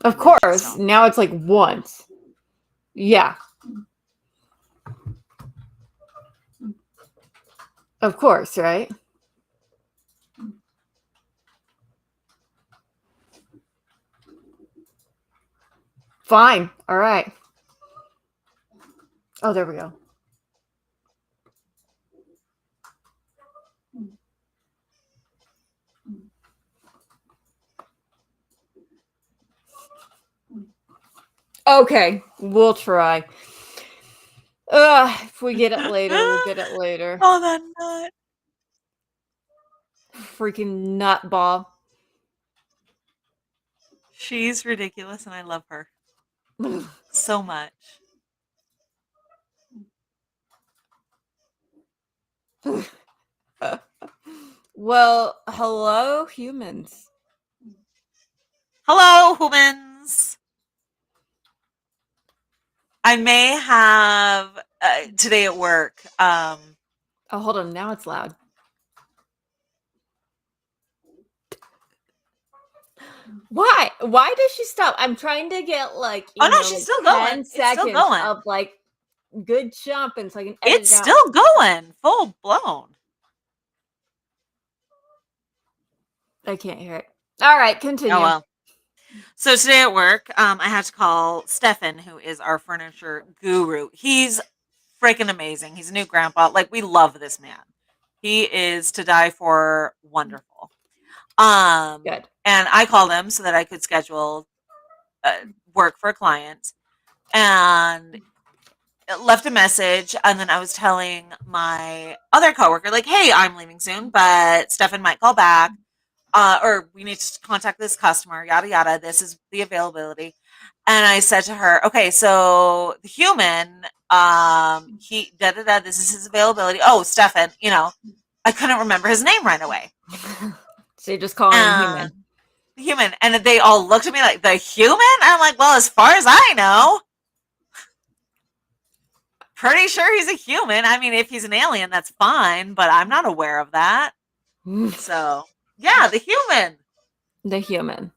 Of course. Now it's like once. Yeah. Of course, right? Fine. All right. Oh, there we go. Okay, we'll try. If we get it later, we'll get it later. Oh, that nut. Freaking nutball. She's ridiculous, and I love her so much. Well, hello, humans. Hello, humans. I may have today at work. Oh, hold on. Now it's loud. Why? Why does she stop? I'm trying to get like she's like still 10 going. It's still seconds going. of like good jumping so I can edit It's it out. still going, full blown. I can't hear it. All right, continue. Oh well. So today at work, I had to call Stefan, who is our furniture guru. He's freaking amazing. He's a new grandpa. Like, we love this man. He is to die for wonderful. Good. And I called him so that I could schedule work for a client, and left a message. And then I was telling my other coworker, like, hey, I'm leaving soon, but Stefan might call back. Or we need to contact this customer, yada, yada. This is the availability. And I said to her, okay, so the human, he, this is his availability. Oh, Stefan, I couldn't remember his name right away. So you just call him human. Human. And they all looked at me like, the human? I'm like, well, as far as I know, pretty sure he's a human. I mean, if he's an alien, that's fine, but I'm not aware of that. So, yeah, the human. The human.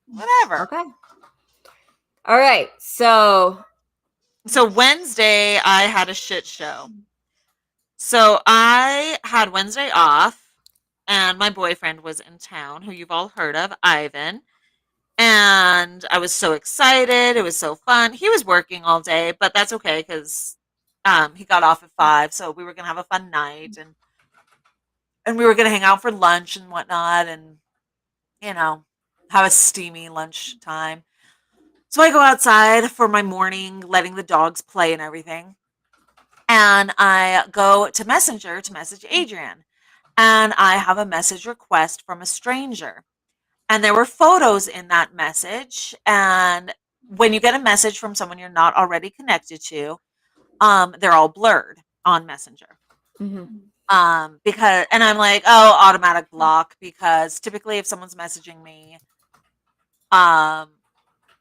Whatever. Okay. All right. So Wednesday, I had a shit show. So I had Wednesday off, and my boyfriend was in town, who you've all heard of, Ivan. And I was so excited. It was so fun. He was working all day, but that's okay because he got off at 5, so we were gonna have a fun night, and we were gonna hang out for lunch and whatnot, and have a steamy lunch time. So I go outside for my morning, letting the dogs play and everything. And I go to Messenger to message Adrian. And I have a message request from a stranger. And there were photos in that message. And when you get a message from someone you're not already connected to, they're all blurred on Messenger. Because, and I'm like, oh, automatic block, because typically if someone's messaging me,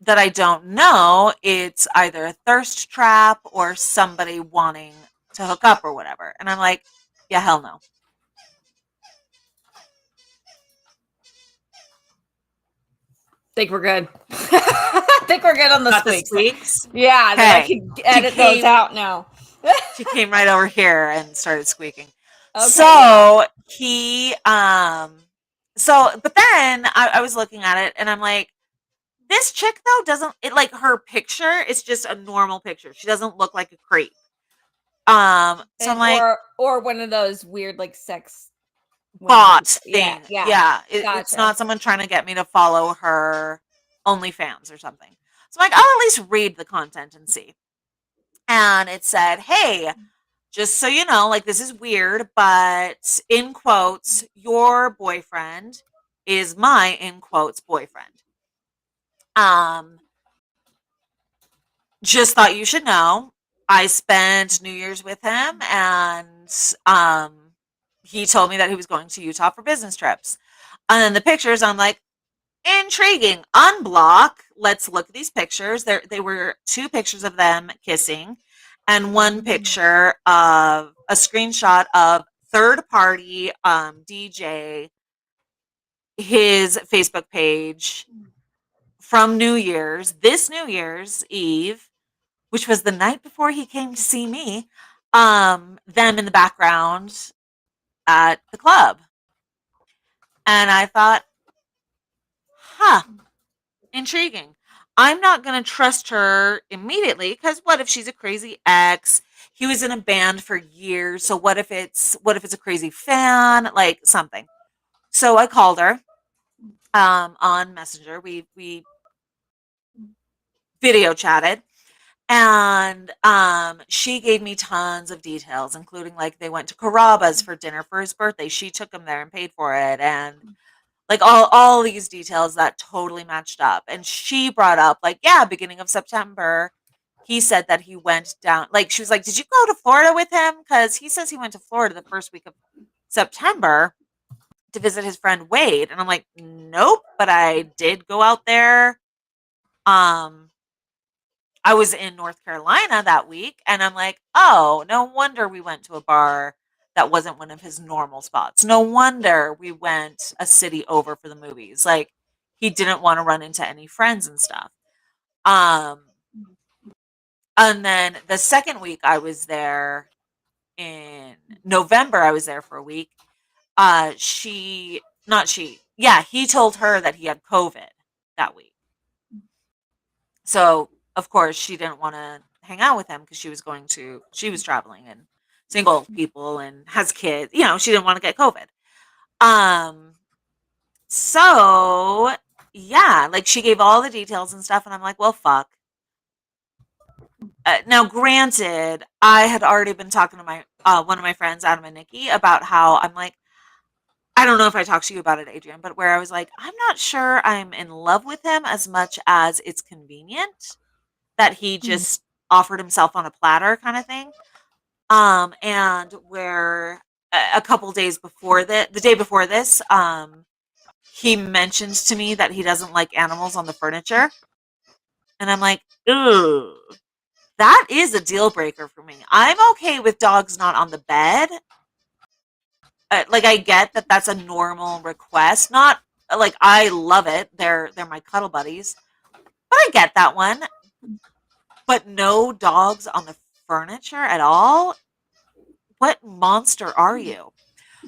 that I don't know, it's either a thirst trap or somebody wanting to hook up or whatever. And I'm like, yeah, hell no. Think we're good. Think we're good on the Got squeaks. The squeaks? Yeah, then I can edit those out now. She came right over here and started squeaking. Okay. So he, but then I was looking at it and I'm like, this chick though doesn't, it like her picture is just a normal picture. She doesn't look like a creep. So I'm like, or one of those weird like sex bot thing. Yeah. It's not someone trying to get me to follow her OnlyFans or something. So I'm like, I'll at least read the content and see. And it said, hey, just so you know, like, this is weird, but in quotes, your boyfriend is my, in quotes, boyfriend. Just thought you should know. I spent New Year's with him, and he told me that he was going to Utah for business trips. And then the pictures, I'm like, intriguing. Unblock. Let's look at these pictures. They were 2 pictures of them kissing, and 1 picture of a screenshot of third-party DJ his Facebook page from this New Year's Eve, which was the night before he came to see me, them in the background at the club. And I thought, huh, intriguing. I'm not going to trust her immediately because what if she's a crazy ex? He was in a band for years, so what if it's a crazy fan, like something. So I called her on Messenger. We video chatted, and she gave me tons of details, including like they went to Carrabba's for dinner for his birthday. She took him there and paid for it, and like all these details that totally matched up. And she brought up like, yeah, beginning of September, he said that he went down. Like she was like, did you go to Florida with him? Because he says he went to Florida the first week of September to visit his friend Wade. And I'm like, nope, but I did go out there. I was in North Carolina that week, and I'm like, oh, no wonder we went to a bar that wasn't one of his normal spots. No wonder we went a city over for the movies. Like, he didn't want to run into any friends and stuff. Um, and then the second week I was there in November, I was there for a week. He told her that he had COVID that week. So of course she didn't want to hang out with him because she was traveling and single people and has kids. She didn't want to get COVID. Um, so yeah, like she gave all the details and stuff, and I'm like, well, fuck. Now, granted, I had already been talking to my one of my friends, Adam and Nikki, about how I'm like, I don't know if I talked to you about it, Adrian, but where I was like, I'm not sure I'm in love with him as much as it's convenient that he just offered himself on a platter kind of thing. And where a couple days before the day before this, he mentions to me that he doesn't like animals on the furniture. And I'm like, ooh, that is a deal breaker for me. I'm okay with dogs not on the bed. Like I get that that's a normal request. Not like I love it. They're my cuddle buddies. But I get that one. But no dogs on the furniture at all? What monster are you?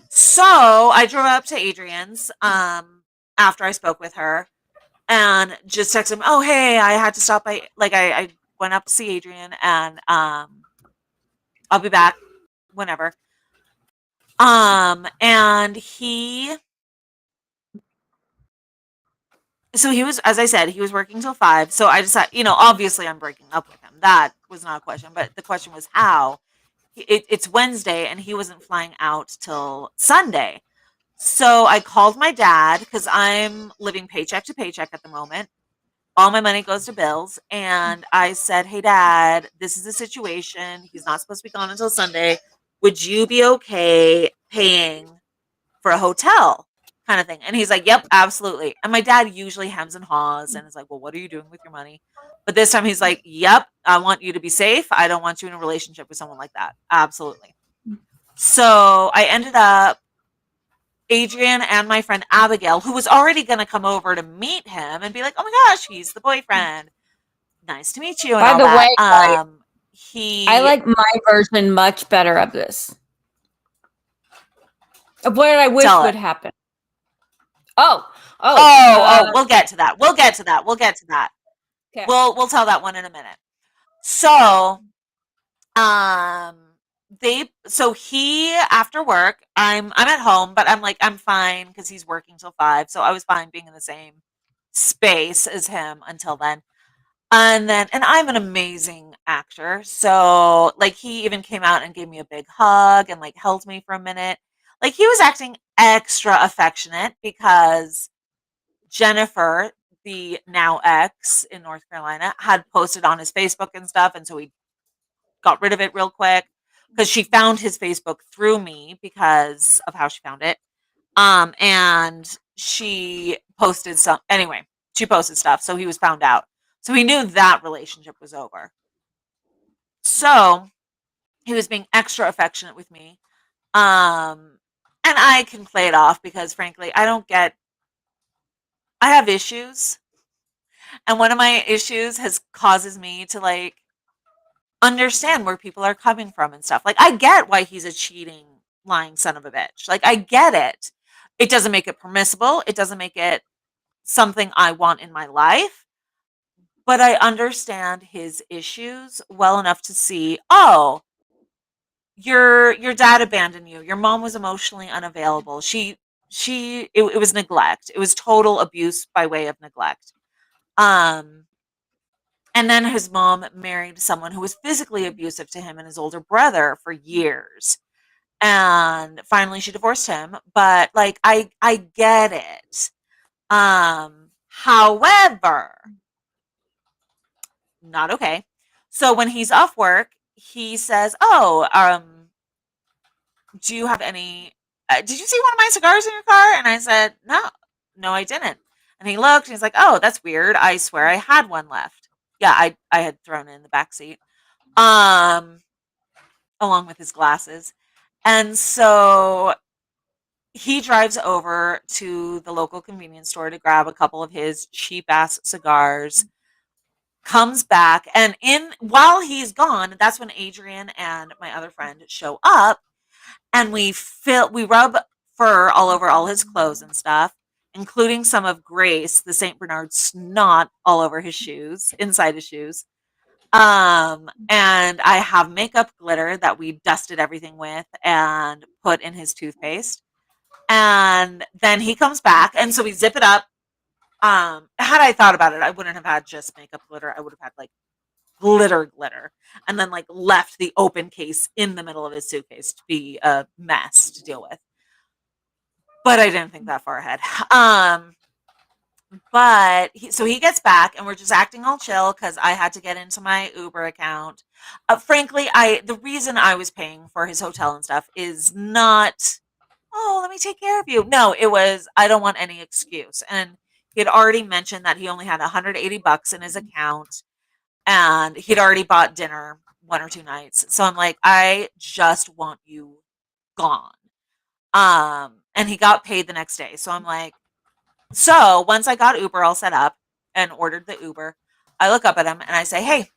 So I drove up to Adrian's after I spoke with her and just texted him, oh, hey, I had to stop by. Like I went up to see Adrian and I'll be back whenever. And so he was, as I said, he was working till 5. So I decided, obviously I'm breaking up with him. That was not a question, but the question was how. It's Wednesday and he wasn't flying out till Sunday. So I called my dad because I'm living paycheck to paycheck at the moment. All my money goes to bills. And I said, hey, Dad, this is the situation. He's not supposed to be gone until Sunday. Would you be okay paying for a hotel kind of thing? And he's like, yep, absolutely. And my dad usually hems and haws and is like, well, what are you doing with your money? But this time he's like, yep, I want you to be safe. I don't want you in a relationship with someone like that. Absolutely. So I ended up, Adrian and my friend Abigail, who was already going to come over to meet him and be like, oh my gosh, he's the boyfriend. Nice to meet you. And By all the that. way, I like my version much better of this. Of what I wish would happen. We'll get to that. Okay. We'll tell that one in a minute. So, he after work, I'm at home, but I'm fine because he's working till 5. So I was fine being in the same space as him until then. And I'm an amazing actor. So like he even came out and gave me a big hug and like held me for a minute. Like he was acting extra affectionate because Jennifer, the now ex in North Carolina, had posted on his Facebook and stuff. And so he got rid of it real quick because she found his Facebook through me because of how she found it. And she posted she posted stuff. So he was found out. So he knew that relationship was over. So he was being extra affectionate with me. And I can play it off because frankly, I don't get I have issues, and one of my issues has causes me to like understand where people are coming from and stuff. Like I get why he's a cheating, lying son of a bitch. Like I get it. It doesn't make it permissible. It doesn't make it something I want in my life, but I understand his issues well enough to see, oh, your dad abandoned you. Your mom was emotionally unavailable. It was neglect. It was total abuse by way of neglect. Um and then his mom married someone who was physically abusive to him and his older brother for years. And finally she divorced him, but like I get it. However, not okay. So when he's off work, he says, "Oh, do you have any? Did you see one of my cigars in your car?" And I said, "No, no, I didn't." And he looked, and he's like, "Oh, that's weird. I swear I had one left." Yeah, I had thrown it in the back seat, um, along with his glasses. And so he drives over to the local convenience store to grab a couple of his cheap ass cigars, comes back, and in while he's gone, that's when Adrian and my other friend show up, and we rub fur all over all his clothes and stuff, including some of Grace, the Saint Bernard snot all over his shoes, inside his shoes. And I have makeup glitter that we dusted everything with and put in his toothpaste. And then he comes back, and so we zip it up. Had I thought about it, I wouldn't have had just makeup glitter. I would have had like glitter, and then like left the open case in the middle of his suitcase to be a mess to deal with. But I didn't think that far ahead. But so he gets back, and we're just acting all chill because I had to get into my Uber account. Frankly, the reason I was paying for his hotel and stuff is not, oh, let me take care of you. No, it was, I don't want any excuse. And he had already mentioned that he only had $180 in his account, and he'd already bought dinner one or two nights. So I'm like, I just want you gone. And he got paid the next day. So I'm like, so once I got Uber all set up and ordered the Uber, I look up at him and I say, "Hey,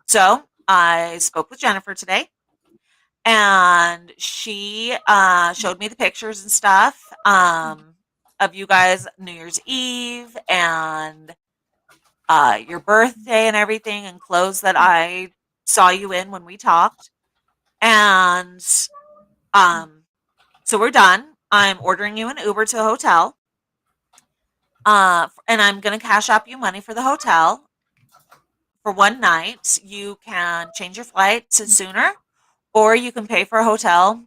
so I spoke with Jennifer today, and she showed me the pictures and stuff of you guys New Year's Eve and your birthday and everything, and clothes that I saw you in when we talked. And so we're done. I'm ordering you an Uber to the hotel. And I'm going to cash up you money for the hotel for one night. You can change your flight to sooner, or you can pay for a hotel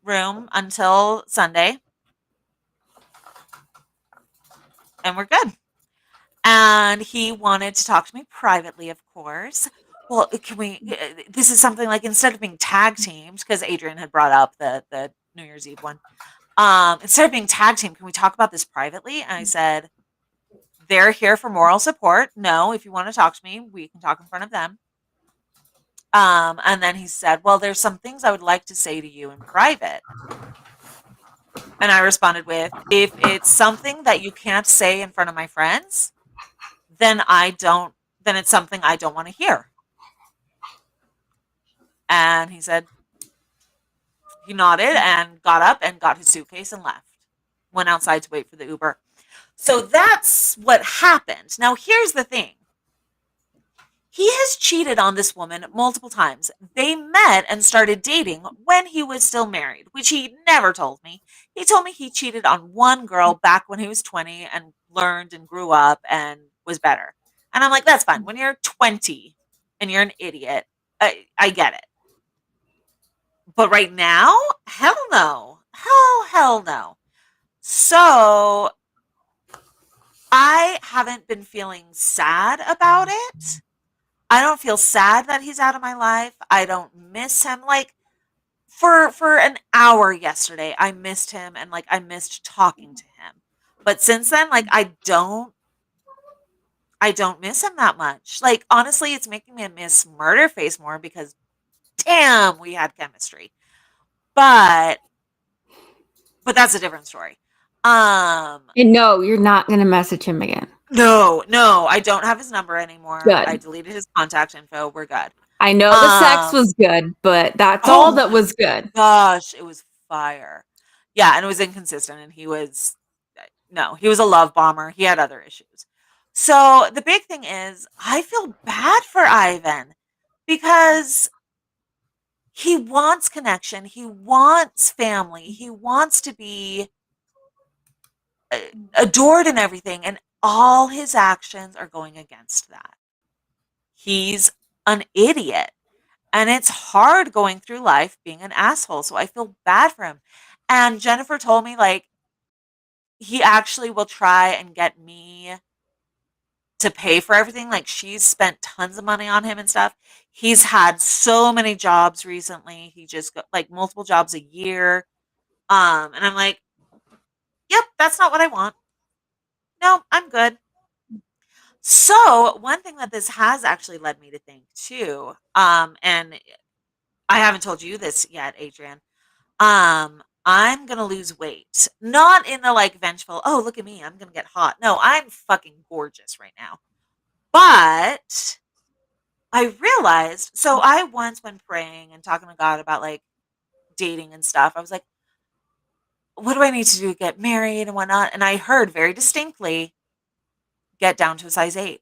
room until Sunday, and we're good." And he wanted to talk to me privately, of course. Well, can we? This is something like, instead of being tag teamed, because Adrian had brought up the New Year's Eve one. Instead of being tag team, can we talk about this privately? And I said, they're here for moral support. No, if you want to talk to me, we can talk in front of them. And then he said, well, there's some things I would like to say to you in private. And I responded with, if it's something that you can't say in front of my friends, then it's something I don't want to hear. And he said, he nodded and got up and got his suitcase and left. Went outside to wait for the Uber. So that's what happened. Now, here's the thing. He has cheated on this woman multiple times. They met and started dating when he was still married, which he never told me. He told me he cheated on one girl back when he was 20 and learned and grew up and was better. And I'm like, that's fine. When you're 20 and you're an idiot, I get it. But right now, hell no. Hell no. So I haven't been feeling sad about it. I don't feel sad that he's out of my life. I don't miss him. Like for an hour yesterday, I missed him, and like I missed talking to him. But since then, like I don't miss him that much. Like honestly, it's making me miss Murderface more because damn, we had chemistry. But that's a different story. And no, you're not going to message him again. No, I don't have his number anymore. I Good. deleted his contact info. We're good. I know the sex was good, but that's all Oh that my was good. gosh, it was fire. Yeah, and it was inconsistent, and he was a love bomber. He had other issues. So the big thing is, I feel bad for Ivan because he wants connection. He wants family. He wants to be adored and everything, and all his actions are going against that. He's an idiot. And it's hard going through life being an asshole. So I feel bad for him. And Jennifer told me, like, he actually will try and get me to pay for everything. Like, she's spent tons of money on him and stuff. He's had so many jobs recently. He just got like multiple jobs a year. And I'm like, yep, that's not what I want. No, I'm good. So one thing that this has actually led me to think too, and I haven't told you this yet, Adrian. I'm gonna lose weight. Not in the like vengeful, oh, look at me, I'm gonna get hot. No, I'm fucking gorgeous right now. But I realized, so I once when praying and talking to God about like dating and stuff, I was like, what do I need to do to get married and whatnot? And I heard very distinctly, get down to a size 8.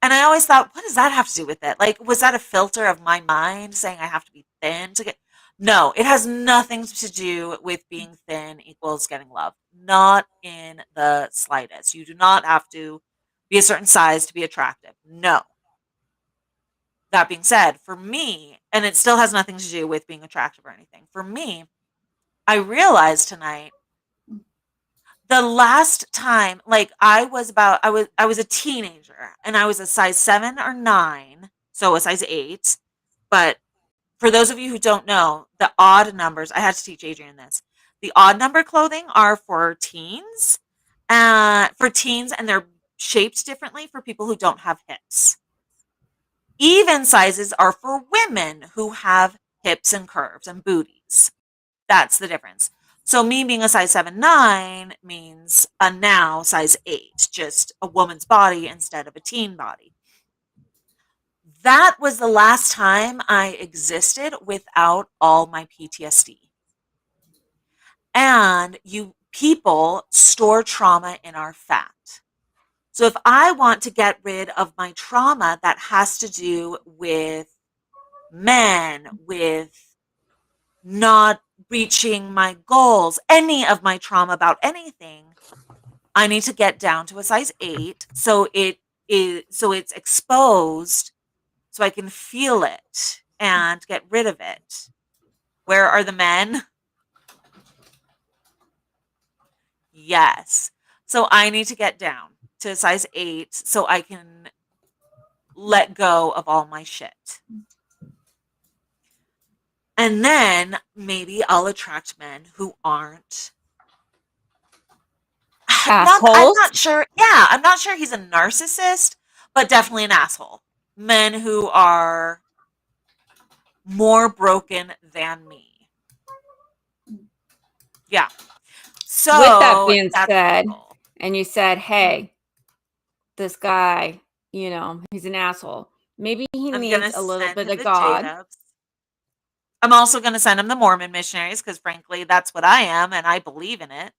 And I always thought, what does that have to do with it? Like, was that a filter of my mind saying I have to be thin to get? No, it has nothing to do with being thin equals getting love. Not in the slightest. You do not have to be a certain size to be attractive. No. That being said, for me, and it still has nothing to do with being attractive or anything, for me, I realized tonight the last time, like I was a teenager and I was a size 7 or 9, so a size 8. But for those of you who don't know, the odd numbers, I had to teach Adrian this. The odd number clothing are for teens. And they're shaped differently for people who don't have hips. Even sizes are for women who have hips and curves and booties. That's the difference. So me being a size 7, 9 means a now size 8, just a woman's body instead of a teen body. That was the last time I existed without all my PTSD. And people store trauma in our fat. So if I want to get rid of my trauma that has to do with men, with not reaching my goals, any of my trauma about anything, I need to get down to a size 8 so it's exposed so I can feel it and get rid of it. Where are the men? Yes. So I need to get down to a size 8 so I can let go of all my shit. And then maybe I'll attract men who aren't. Assholes? I'm not sure. Yeah, I'm not sure he's a narcissist, but definitely an asshole. Men who are more broken than me. Yeah. So with that being that's said, the goal. and you said, hey, this guy, he's an asshole. Maybe he I'm needs gonna a little send bit him of the God. J-dubs. I'm also going to send him the Mormon missionaries because, frankly, that's what I am, and I believe in it.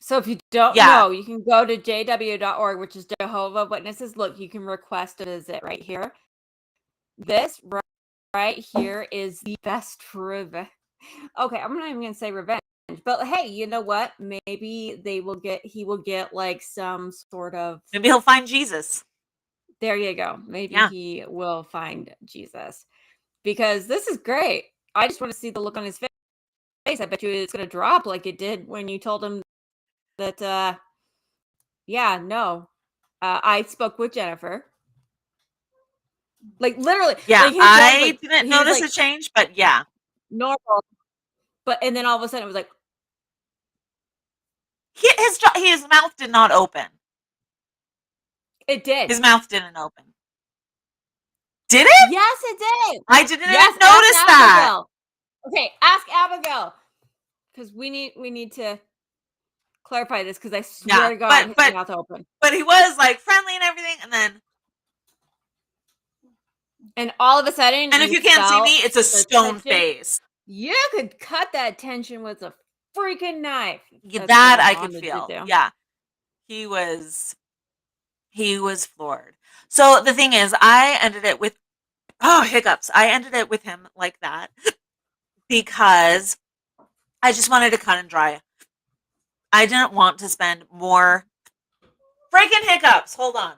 So if you don't know, you can go to jw.org, which is Jehovah Witnesses. Look, you can request a visit right here. This right here is the best revenge. Okay, I'm not even going to say revenge. But hey, you know what? Maybe he will get like some sort of. Maybe he'll find Jesus. There you go. Maybe he will find Jesus. Because this is great. I just want to see the look on his face. I bet you it's going to drop like it did when you told him that, I spoke with Jennifer. Like, literally. Yeah, like I didn't notice a change, but yeah. Normal. And then all of a sudden it was like. His mouth did not open. It did. His mouth didn't open. Did it? Yes, it did. I didn't even notice that. Okay, ask Abigail. Because we need to. clarify this because I swear to God, his mouth open. But he was like friendly and everything, and all of a sudden, and if you can't see me, it's a stone face. You could cut that tension with a freaking knife. That I could feel. Yeah, he was floored. So the thing is, I ended it with hiccups. I ended it with him like that because I just wanted to cut and dry. I didn't want to spend more freaking hiccups. Hold on.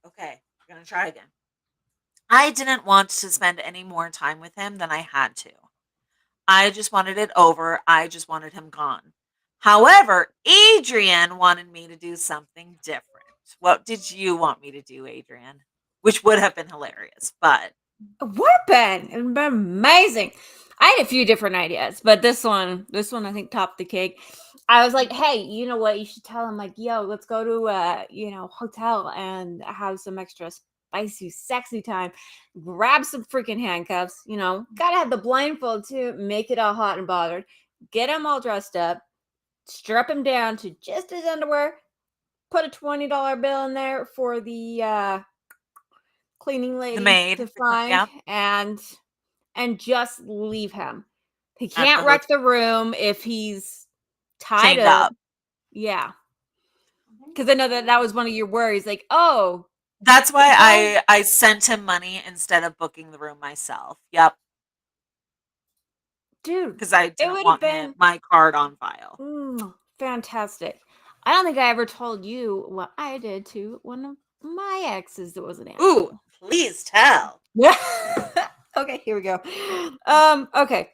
Okay, we're going to try again. I didn't want to spend any more time with him than I had to. I just wanted it over. I just wanted him gone. However, Adrian wanted me to do something different. What did you want me to do, Adrian? Which would have been hilarious, but it would have been. It would have been amazing. I had a few different ideas, but this one I think topped the cake. I was like, hey, you know what? You should tell him, like, yo, let's go to a hotel and have some extra spicy, sexy time. Grab some freaking handcuffs. Gotta have the blindfold too. Make it all hot and bothered. Get him all dressed up. Strap him down to just his underwear. Put a $20 bill in there for the cleaning lady, the maid, to find, and just leave him. He can't wreck the room if he's tied up. Yeah, because I know that was one of your worries. Like, oh, that's why I sent him money instead of booking the room myself. Yep, dude, because I didn't want my card on file. Fantastic. I don't think I ever told you what I did to one of my exes that was an asshole. Ooh, please tell. Yeah. Okay, here we go. Okay.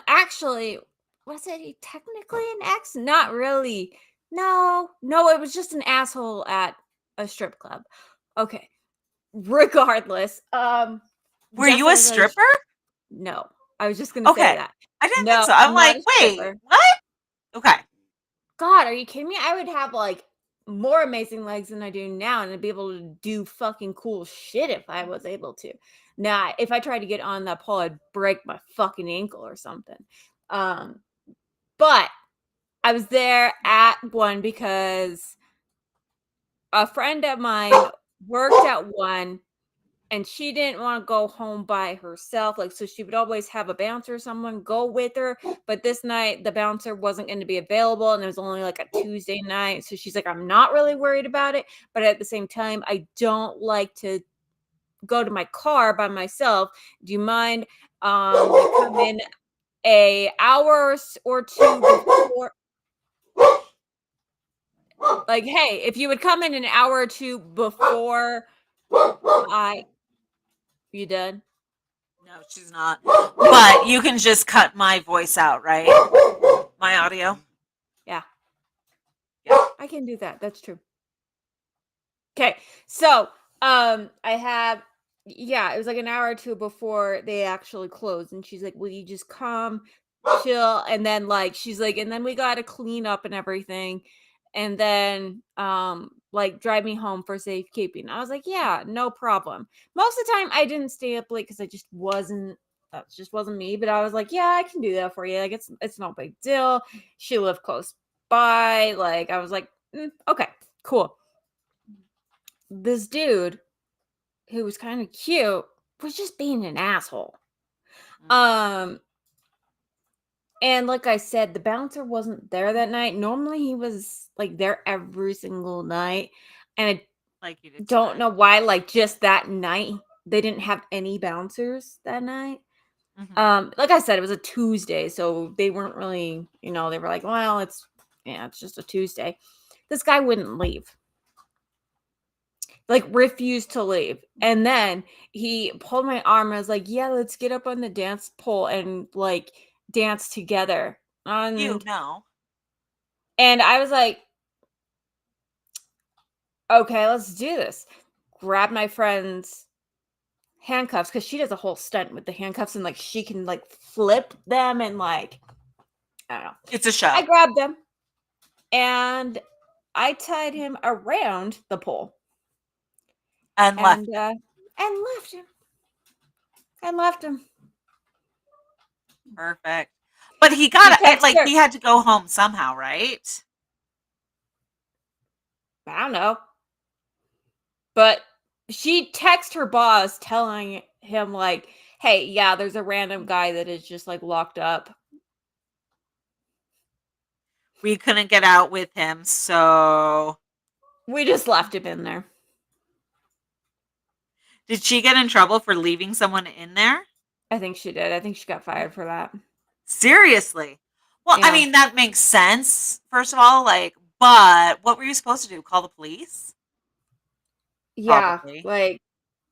Actually, was it technically an ex? Not really. No, it was just an asshole at a strip club. Okay. Regardless, were you a stripper? No, I was just gonna say that. I didn't think so. I'm like, wait, what? Okay. God, are you kidding me? I would have like more amazing legs than I do now, and I'd be able to do fucking cool shit if I was able to. Now, if I tried to get on that pole, I'd break my fucking ankle or something. But I was there at one because a friend of mine worked at one, and she didn't want to go home by herself. Like, so she would always have a bouncer or someone go with her. But this night, the bouncer wasn't going to be available, and it was only like a Tuesday night. So she's like, I'm not really worried about it. But at the same time, I don't like to go to my car by myself. Do you mind come in an hour or two before? Like, hey, if you would come in an hour or two before you done? No, she's not. But you can just cut my voice out, right? My audio? Yeah. I can do that. That's true. Okay. So, it was like an hour or two before they actually closed, and she's like, will you just come chill? And then like she's like, and then we got to clean up and everything, and then like drive me home for safekeeping. I was like, yeah, no problem. Most of the time I didn't stay up late because that just wasn't me. But I was like, yeah, I can do that for you. Like, it's no big deal. She lived close by. Like, I was like, okay, cool. This dude who was kind of cute was just being an asshole. And like I said, the bouncer wasn't there that night. Normally he was like there every single night. And I don't know why, like just that night, they didn't have any bouncers that night. Like I said, it was a Tuesday, so they weren't really, they were like, well, it's just a Tuesday. This guy wouldn't leave. Like, refused to leave. And then he pulled my arm and I was like, yeah, let's get up on the dance pole and like dance together. And I was like, okay, let's do this. Grab my friend's handcuffs, because she does a whole stunt with the handcuffs, and like she can like flip them, and like I don't know. It's a show. I grabbed them and I tied him around the pole And left. And left him. And left him. Perfect. But he got He like her. he had to go home somehow, right? I don't know. But she texted her boss telling him like, hey, yeah, there's a random guy that is just like locked up. We couldn't get out with him, so we just left him in there. Did she get in trouble for leaving someone in there? I think she did. I think she got fired for that. Seriously? Well, Yeah. I mean, that makes sense, first of all, like, but what were you supposed to do? Call the police? Yeah, Probably. like,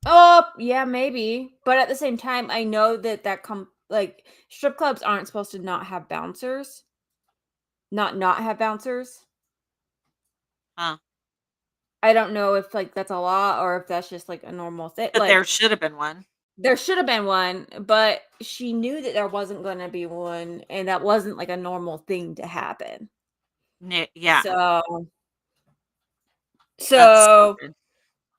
oh, yeah, maybe. But at the same time, I know that like strip clubs aren't supposed to not have bouncers. Not have bouncers. Huh. I don't know if like that's a law or if that's just like a normal thing. But there Like should have been one. there should have been one, but she knew that there wasn't going to be one, and that wasn't like a normal thing to happen. Yeah. So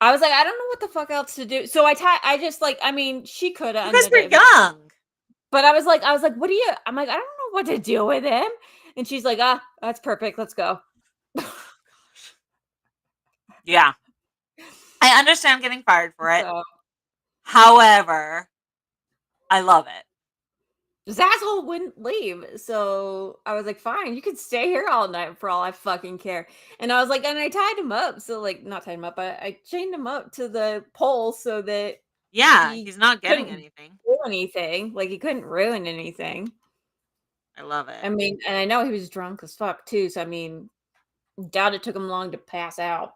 I was like, I don't know what the fuck else to do. So I just like, I mean, she could have because ended we're it. young. But I was like, what do you? I'm like, I don't know what to do with him. And she's like, that's perfect. Let's go. Yeah. I understand getting fired for it. So, however, I love it. this asshole wouldn't leave. So I was like, fine, you can stay here all night for all I fucking care. And I was like, and I tied him up. So like, not tied him up, but I chained him up to the pole so that he's not getting anything. Do anything. Like he couldn't ruin anything. I love it. I mean, and I know he was drunk as fuck too. So I mean, doubt it took him long to pass out.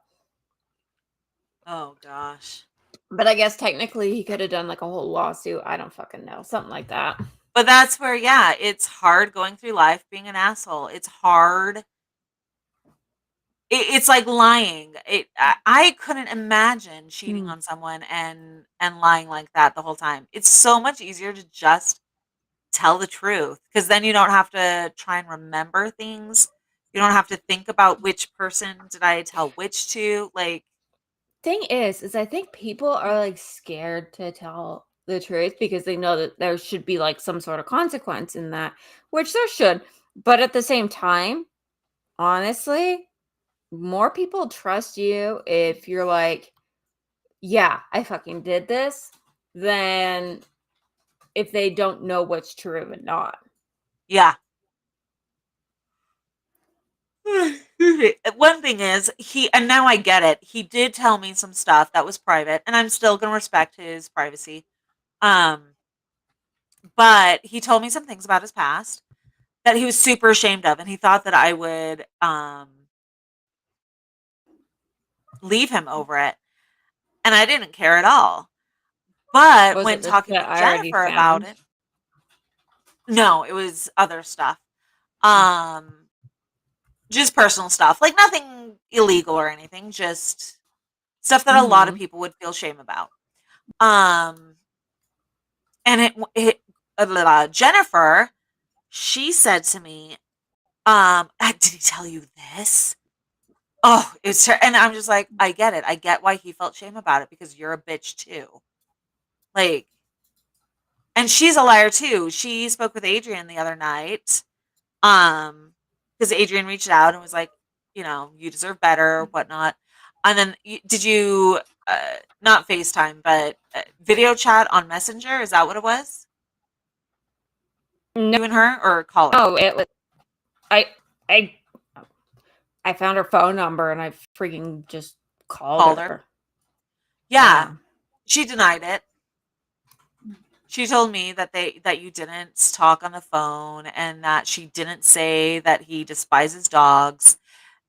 Oh gosh. But I guess technically he could have done like a whole lawsuit. I don't fucking know. Something like that. But that's where, yeah, it's hard going through life being an asshole. It's hard. It's like lying. I couldn't imagine cheating on someone and lying like that the whole time. It's so much easier to just tell the truth, because then you don't have to try and remember things. You don't have to think about which person did I tell which to. Like, thing is I think people are like scared to tell the truth because they know that there should be like some sort of consequence in that, which there should. But at the same time, honestly, more people trust you if you're like, yeah, I fucking did this, than if they don't know what's true and not. yeah. One thing is, and now I get it, he did tell me some stuff that was private, and I'm still going to respect his privacy. But he told me some things about his past that he was super ashamed of, and he thought that I would leave him over it, and I didn't care at all. But when talking with Jennifer about it, no, it was other stuff. Just personal stuff, like nothing illegal or anything, just stuff that a lot of people would feel shame about. And Jennifer, she said to me, did he tell you this? Oh, it's her. And I'm just like, I get it. I get why he felt shame about it, because you're a bitch too. Like, and she's a liar too. She spoke with Adrian the other night. Because Adrian reached out and was like, you deserve better, whatnot. And then did you not FaceTime, but video chat on Messenger? Is that what it was? No. You and her, or call her? Oh, it was. I found her phone number and I freaking just called her. Yeah. She denied it. She told me that you didn't talk on the phone, and that she didn't say that he despises dogs.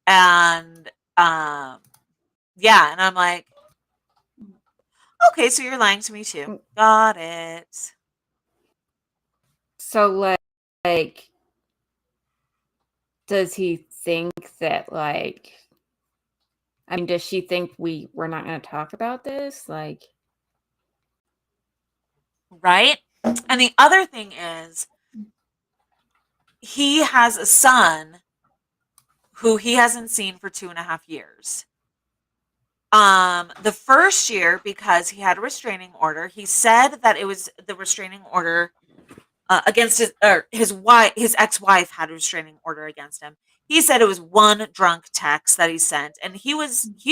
And yeah, and I'm like, okay, so you're lying to me too. Got it. So like does he think that like, I mean, does she think we're not going to talk about this? Like, right? And the other thing is, he has a son who he hasn't seen for 2.5 years. The first year, because he had a restraining order, he said that it was the restraining order against his wife. His ex-wife had a restraining order against him. He said it was one drunk text that he sent, and he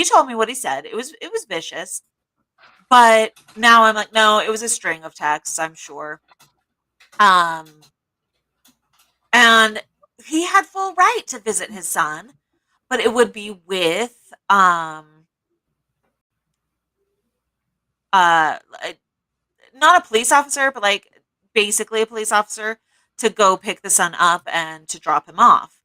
told me what he said. It was vicious. But now I'm like, no, it was a string of texts, I'm sure. And he had full right to visit his son, but it would be with not a police officer, but like basically a police officer, to go pick the son up and to drop him off.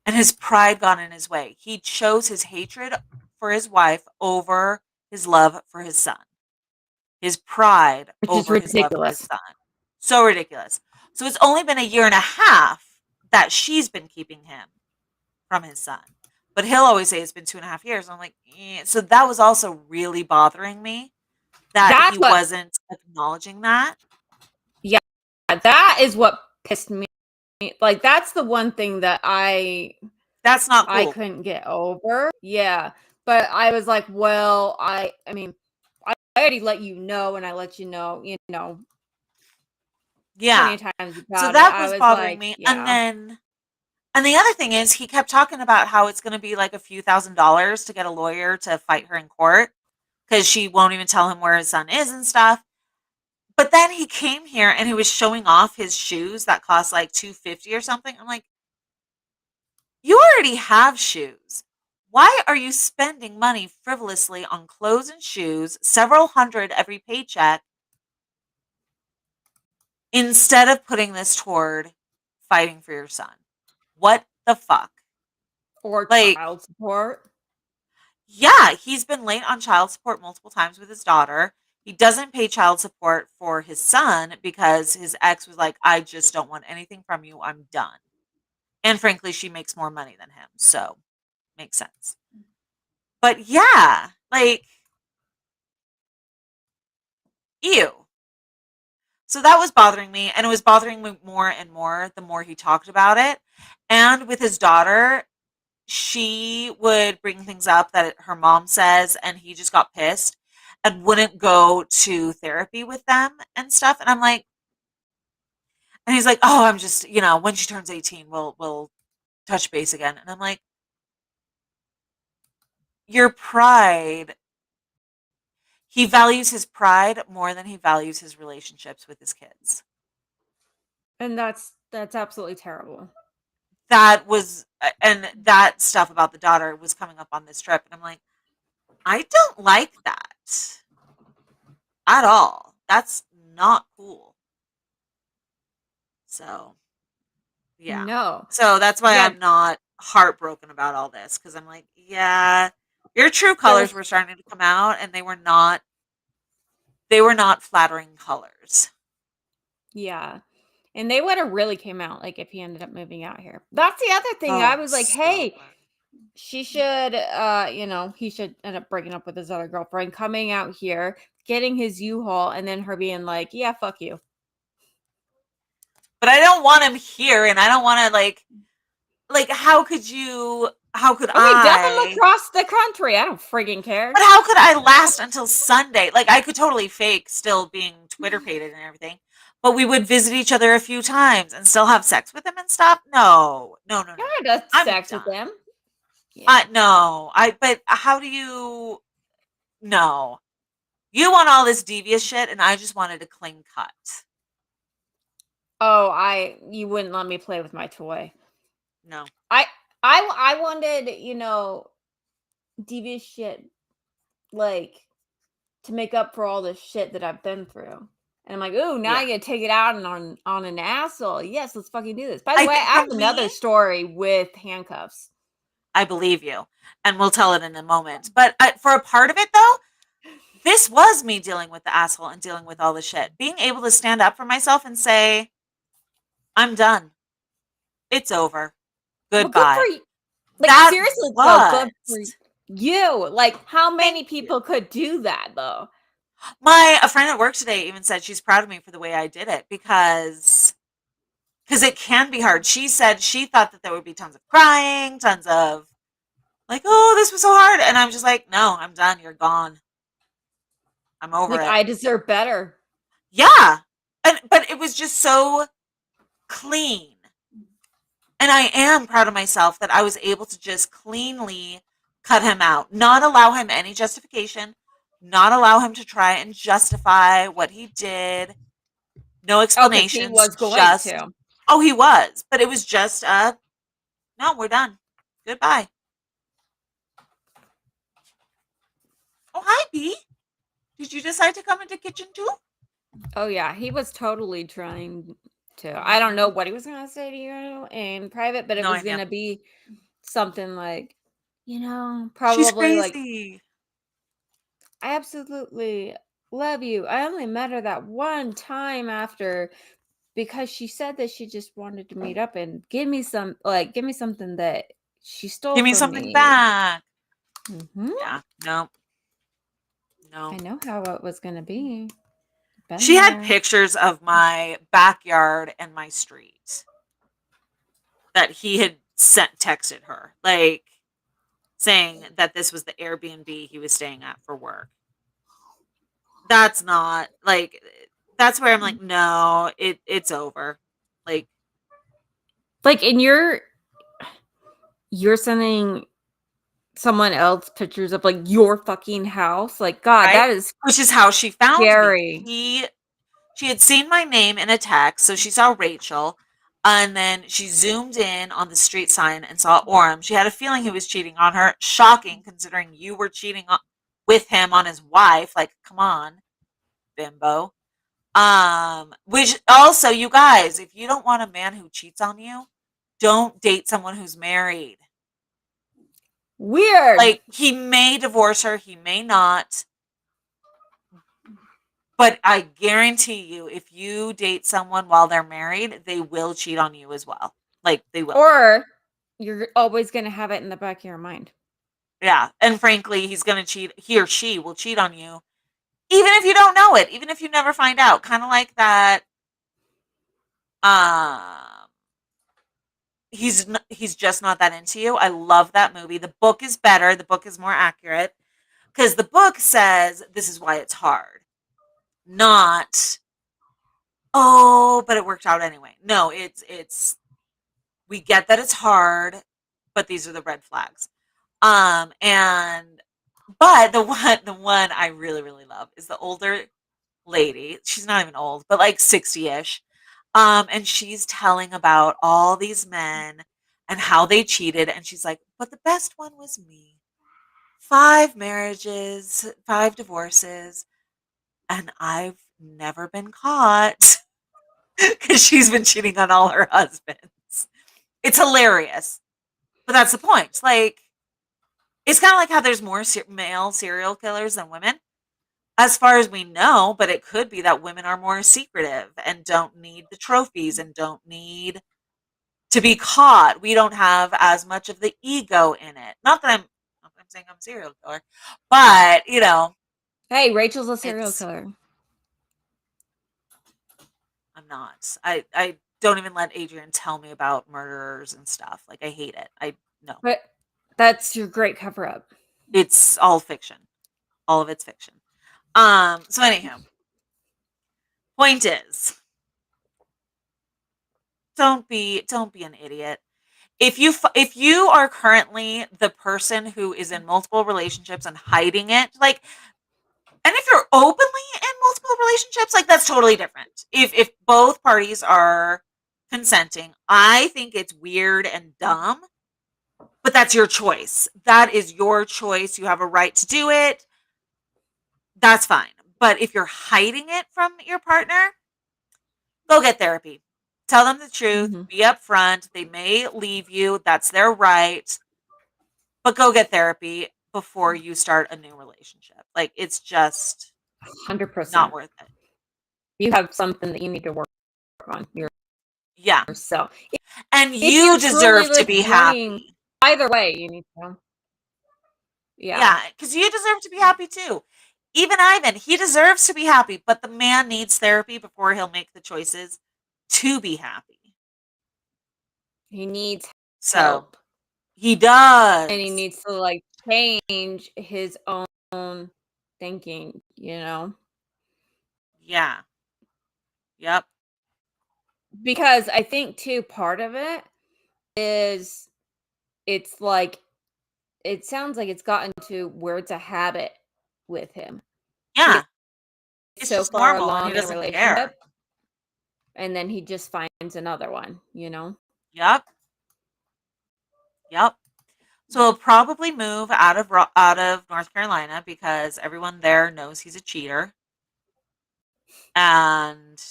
And his pride got in his way. He chose his hatred for his wife over his love for his son. His pride over his love for his son. So ridiculous. So it's only been 1.5 years that she's been keeping him from his son. But he'll always say it's been 2.5 years. I'm like, so that was also really bothering me that he wasn't acknowledging that. Yeah, that is what pissed me. Like, that's the one thing that that's not cool. I couldn't get over. Yeah. But I was like, well, I mean, I already let you know, and I let you know, yeah. times so that was bothering me. Yeah. And the other thing is, he kept talking about how it's going to be like a few $1,000s to get a lawyer to fight her in court because she won't even tell him where his son is and stuff. But then he came here and he was showing off his shoes that cost like $250 or something. I'm like, you already have shoes. Why are you spending money frivolously on clothes and shoes, several hundred every paycheck, instead of putting this toward fighting for your son? What the fuck? Or child support. Yeah, he's been late on child support multiple times with his daughter. He doesn't pay child support for his son because his ex was like, I just don't want anything from you. I'm done. And frankly, she makes more money than him. So makes sense. But yeah, like, ew. So that was bothering me. And it was bothering me more and more the more he talked about it. And with his daughter, she would bring things up that her mom says, and he just got pissed and wouldn't go to therapy with them and stuff. And I'm like, and he's like, oh, I'm just, when she turns 18, we'll touch base again. And I'm like, your pride. He values his pride more than he values his relationships with his kids. And that's absolutely terrible. That was, and that stuff about the daughter was coming up on this trip. And I'm like, I don't like that at all. That's not cool. So, yeah. No. So that's why I'm not heartbroken about all this. Because I'm like, yeah, your true colors were starting to come out, and they were not flattering colors. Yeah. And they would have really came out, like, if he ended up moving out here. That's the other thing. I was like, hey, she should, he should end up breaking up with his other girlfriend, coming out here, getting his U-Haul, and then her being like, yeah, fuck you. But I don't want him here, and I don't want to, like, how could I? Dump him across the country. I don't friggin' care. But how could I last until Sunday? Like, I could totally fake still being Twitter-pated and everything. But we would visit each other a few times and still have sex with him and stuff? No. Yeah, that's sex with them. Yeah. No. But how do you... No. You want all this devious shit, and I just wanted a clean cut. Oh, you wouldn't let me play with my toy. No. I wanted, devious shit, like, to make up for all the shit that I've been through. And I'm like, ooh, now I get to take it out on an asshole. Yes, let's fucking do this. By the way, I have another story with handcuffs. I believe you. And we'll tell it in a moment. But for a part of it, though, this was me dealing with the asshole and dealing with all the shit. Being able to stand up for myself and say, I'm done. It's over. Goodbye. Well, good for you. Like, seriously, good for you. You. Like, how many Thank people could do that, though? A friend at work today even said she's proud of me for the way I did it because it can be hard. She said she thought that there would be tons of crying, tons of like, oh, this was so hard. And I'm just like, no, I'm done. You're gone. I'm over Like, it. I deserve better. Yeah. But it was just so clean. And I am proud of myself that I was able to just cleanly cut him out, not allow him any justification, not allow him to try and justify what he did. No Oh, 'cause he explanations. was going Just, to. oh, he was. But it was just no, we're done. Goodbye. Oh, hi, B. Did you decide to come into kitchen too? Oh, yeah. He was totally trying to. I don't know what he was going to say to you in private, but it No was idea. going to be something like, you know, She's probably like, crazy. I absolutely love you. I only met her that one time after because she said that she just wanted to meet up and give me something that she stole Give me from something me. back. Mhm. Yeah, no. I know how it was going to be. Been She had there. pictures of my backyard and my street that he had texted her, like saying that this was the Airbnb he was staying at for work. That's not like that's where I'm like, no, it's over. Like And you're sending someone else pictures of like your fucking house. Like, God, right? that is Which is how she found me. scary. She had seen my name in a text, so she saw Rachel, and then she zoomed in on the street sign and saw Orem. She had a feeling he was cheating on her. Shocking, considering you were cheating with him on his wife. Like, come on, bimbo. Which also, you guys, if you don't want a man who cheats on you, don't date someone who's married. Weird. Like, he may divorce her, he may not. But I guarantee you, if you date someone while they're married, they will cheat on you as well. Like, they will. Or you're always going to have it in the back of your mind. Yeah. And frankly, he's going to cheat. He or she will cheat on you, even if you don't know it, even if you never find out. Kind of like that. He's just not that into you. I love that movie. The book is better. The book is more accurate because the book says this is why it's hard. Not, oh, but it worked out anyway. No, it's we get that it's hard, but these are the red flags. And but the one I really, really love is the older lady. She's not even old, but like 60-ish. And she's telling about all these men and how they cheated, and she's like, but the best one was me. 5 marriages, 5 divorces, and I've never been caught because she's been cheating on all her husbands. It's hilarious. But that's the point. Like, it's kind of like how there's more male serial killers than women, as far as we know, but it could be that women are more secretive and don't need the trophies and don't need to be caught. We don't have as much of the ego in it. Not that I'm saying I'm a serial killer, but Hey, Rachel's a serial killer. I'm not. I don't even let Adrian tell me about murderers and stuff. Like, I hate it. No. But that's your great cover up. It's all fiction. All of it's fiction. So anyhow, point is, don't be an idiot. If you are currently the person who is in multiple relationships and hiding it, like, and if you're openly in multiple relationships, like, that's totally different. If both parties are consenting, I think it's weird and dumb, but that's your choice. That is your choice. You have a right to do it. That's fine. But if you're hiding it from your partner, go get therapy. Tell them the truth. Mm-hmm. Be upfront. They may leave you. That's their right. But go get therapy before you start a new relationship. Like, it's just 100% not worth it. You have something that you need to work on yourself. And you deserve to be happy. Either way, you need to. Yeah. because you deserve to be happy too. Even Ivan, he deserves to be happy, but the man needs therapy before he'll make the choices to be happy. He needs So help. he And he does. needs to like change his own thinking, Yeah. Yep. Because I think too part of it is it's like it sounds like it's gotten to where it's a habit with him. Yeah. He's It's so just far normal and he along in a doesn't care. relationship and then he just finds another one. Yep. Yep. So he'll probably move out of North Carolina because everyone there knows he's a cheater and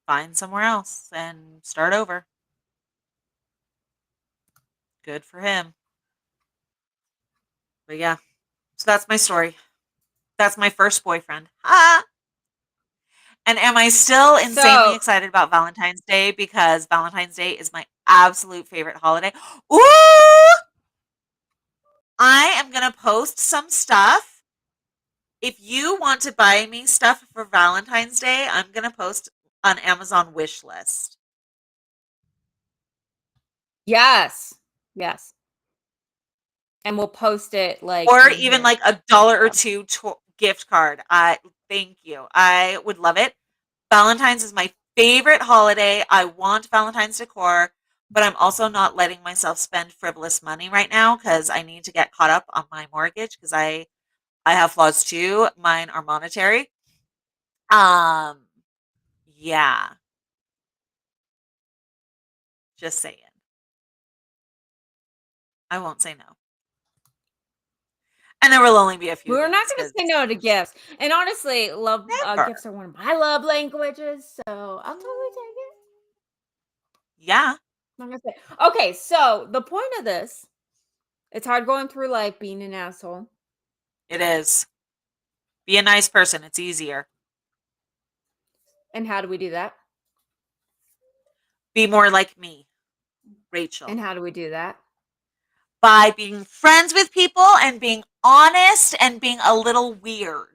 find somewhere else and start over. Good for him. But yeah, so that's my story. That's my first boyfriend. Ah! And am I still insanely So, excited about Valentine's Day because Valentine's Day is my absolute favorite holiday? Ooh! I am going to post some stuff. If you want to buy me stuff for Valentine's Day, I'm going to post an Amazon wish list. yes. Yes. And we'll post it like Or in even here. like $1 or So, two gift card. I thank you. I would love it. Valentine's is my favorite holiday. I want Valentine's decor, but I'm also not letting myself spend frivolous money right now because I need to get caught up on my mortgage because I have flaws too. Mine are monetary. Um, yeah, just saying. I won't say no. And there will only be a few we're not things going to because say no to gifts. And honestly, love never. gifts are one of my love languages, so I'll totally take it. Yeah, I'm not gonna say. Okay, so the point of this, it's hard going through life being an asshole. it is. Be a nice person. It's easier. And how do we do that? Be more like me, And Rachel. how do we do that? By being friends with people and being honest and being a little weird.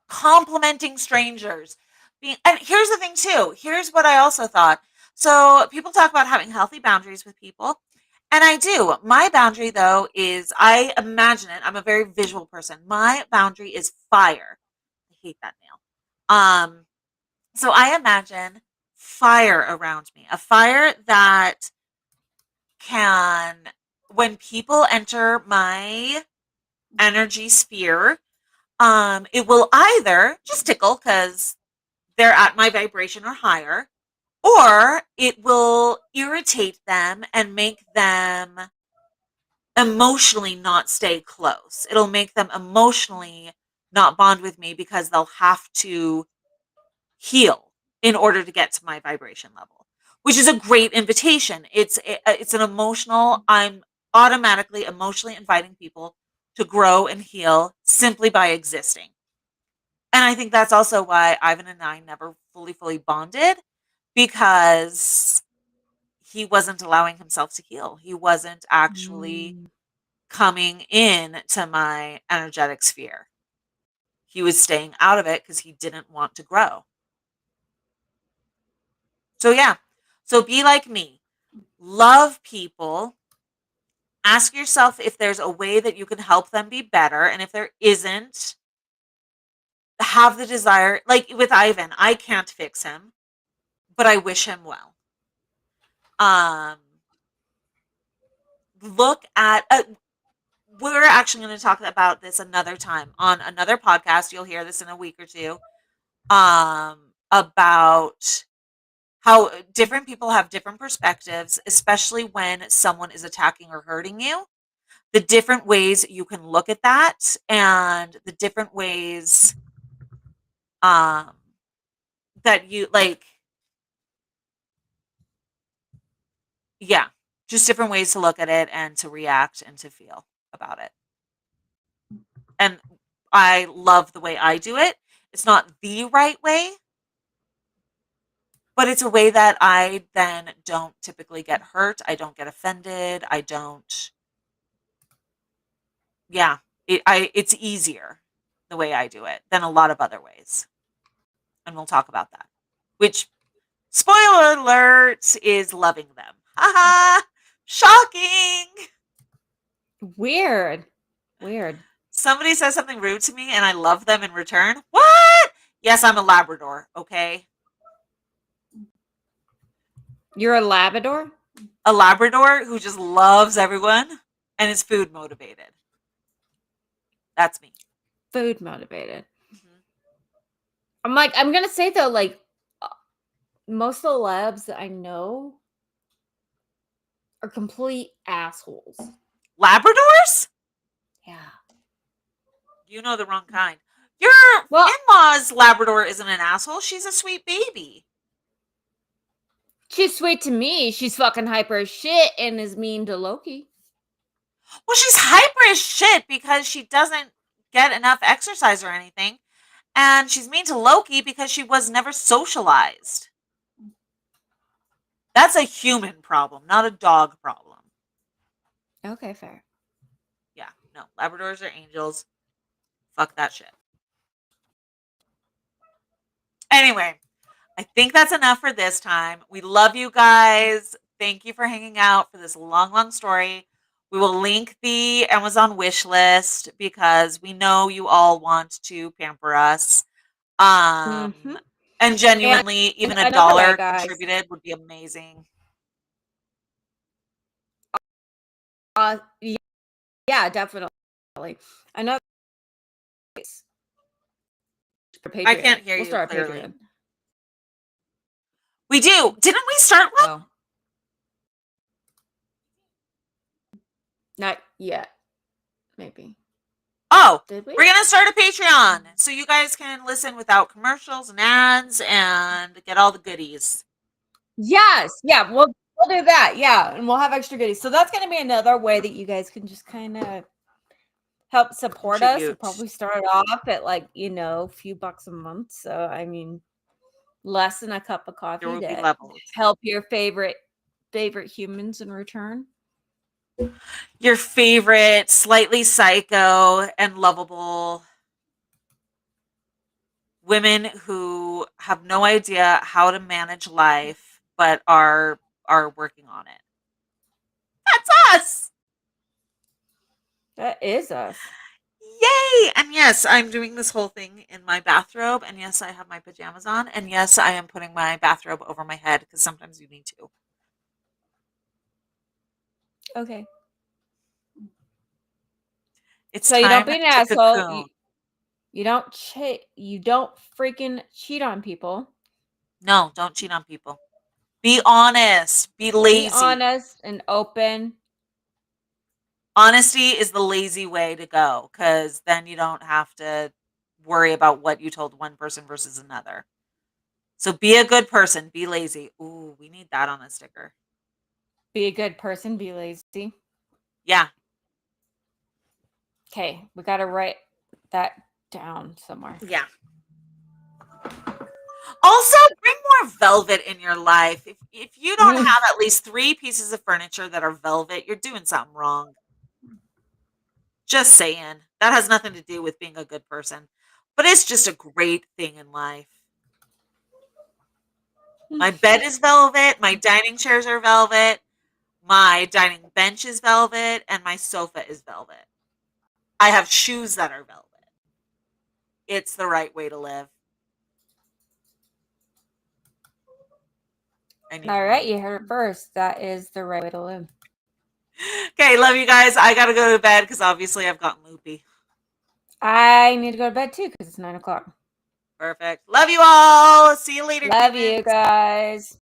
Complimenting strangers. And here's the thing too. Here's what I also thought. So people talk about having healthy boundaries with people. And I do. My boundary though is I imagine it. I'm a very visual person. My boundary is fire. I hate that nail. So I imagine fire around me. A fire that can, when people enter my energy sphere, it will either just tickle because they're at my vibration or higher, or it will irritate them and make them emotionally not stay close. It'll make them emotionally not bond with me because they'll have to heal in order to get to my vibration level, which is a great invitation. It's an emotional. I'm automatically emotionally inviting people to grow and heal simply by existing. And I think that's also why Ivan and I never fully bonded because he wasn't allowing himself to heal. He wasn't actually Mm. coming in to my energetic sphere. He was staying out of it because he didn't want to grow. So, yeah. So, be like me. Love people. Ask yourself if there's a way that you can help them be better. And if there isn't, have the desire. Like with Ivan, I can't fix him, but I wish him well. Um, look at, we're actually going to talk about this another time on another podcast. You'll hear this in a week or two. About how different people have different perspectives, especially when someone is attacking or hurting you. The different ways you can look at that and the different ways um, that you like, yeah, just different ways to look at it and to react and to feel about it. And I love the way I do it. It's not the right way, but it's a way that I then don't typically get hurt. I don't get offended. I don't Yeah, it's easier the way I do it than a lot of other ways. And we'll talk about that. Which, spoiler alert, is loving them. Haha! Shocking! Weird. Somebody says something rude to me and I love them in return. What? Yes, I'm a Labrador, okay? You're a Labrador? A Labrador who just loves everyone and is food motivated. That's me. Food motivated. Mm-hmm. I'm gonna say though, like most of the labs that I know are complete assholes. Labradors? Yeah. You know the wrong kind. Your Well, in-laws Labrador isn't an asshole. She's a sweet baby. she's sweet to me. She's fucking hyper as shit and is mean to Loki. Well, she's hyper as shit because she doesn't get enough exercise or anything. And she's mean to Loki because she was never socialized. That's a human problem, not a dog problem. Okay, fair. Yeah, no. Labradors are angels. Fuck that shit. Anyway, I think that's enough for this time. We love you guys. Thank you for hanging out for this long, long story. We will link the Amazon wish list because we know you all want to pamper us. And genuinely, even a dollar contributed would be amazing. Yeah, definitely. Another. I can't hear you start clearly. Patreon. We do. Didn't we start one? Oh. Not yet. Maybe. Oh, did we? We're going to start a Patreon so you guys can listen without commercials and ads and get all the goodies. Yes. Yeah, we'll do that. Yeah, and we'll have extra goodies. So that's going to be another way that you guys can just kind of help support us. We'll probably start off at like, a few bucks a month. So, I mean, less than a cup of coffee to help your favorite humans in return. Your favorite slightly psycho and lovable women who have no idea how to manage life but are working on it. That's us. That is us. Yay! And yes, I'm doing this whole thing in my bathrobe. And yes, I have my pajamas on. And yes, I am putting my bathrobe over my head because sometimes you need to. Okay. It's so you don't be an asshole. You don't freaking cheat on people. No, don't cheat on people. Be honest. Be lazy. Be honest and open. Honesty is the lazy way to go because then you don't have to worry about what you told one person versus another. So be a good person. Be lazy. Ooh, we need that on a sticker. Be a good person. Be lazy. Yeah. Okay, we got to write that down somewhere. Yeah. Also, bring more velvet in your life. If you don't have at least 3 pieces of furniture that are velvet, you're doing something wrong. Just saying. That has nothing to do with being a good person. But it's just a great thing in life. My bed is velvet. My dining chairs are velvet. My dining bench is velvet. And my sofa is velvet. I have shoes that are velvet. It's the right way to live. All right, you heard it first. That is the right way to live. Okay, love you guys. I gotta go to bed because obviously I've gotten loopy. I need to go to bed too because it's 9:00. Perfect. Love you all. See you later. Love you guys.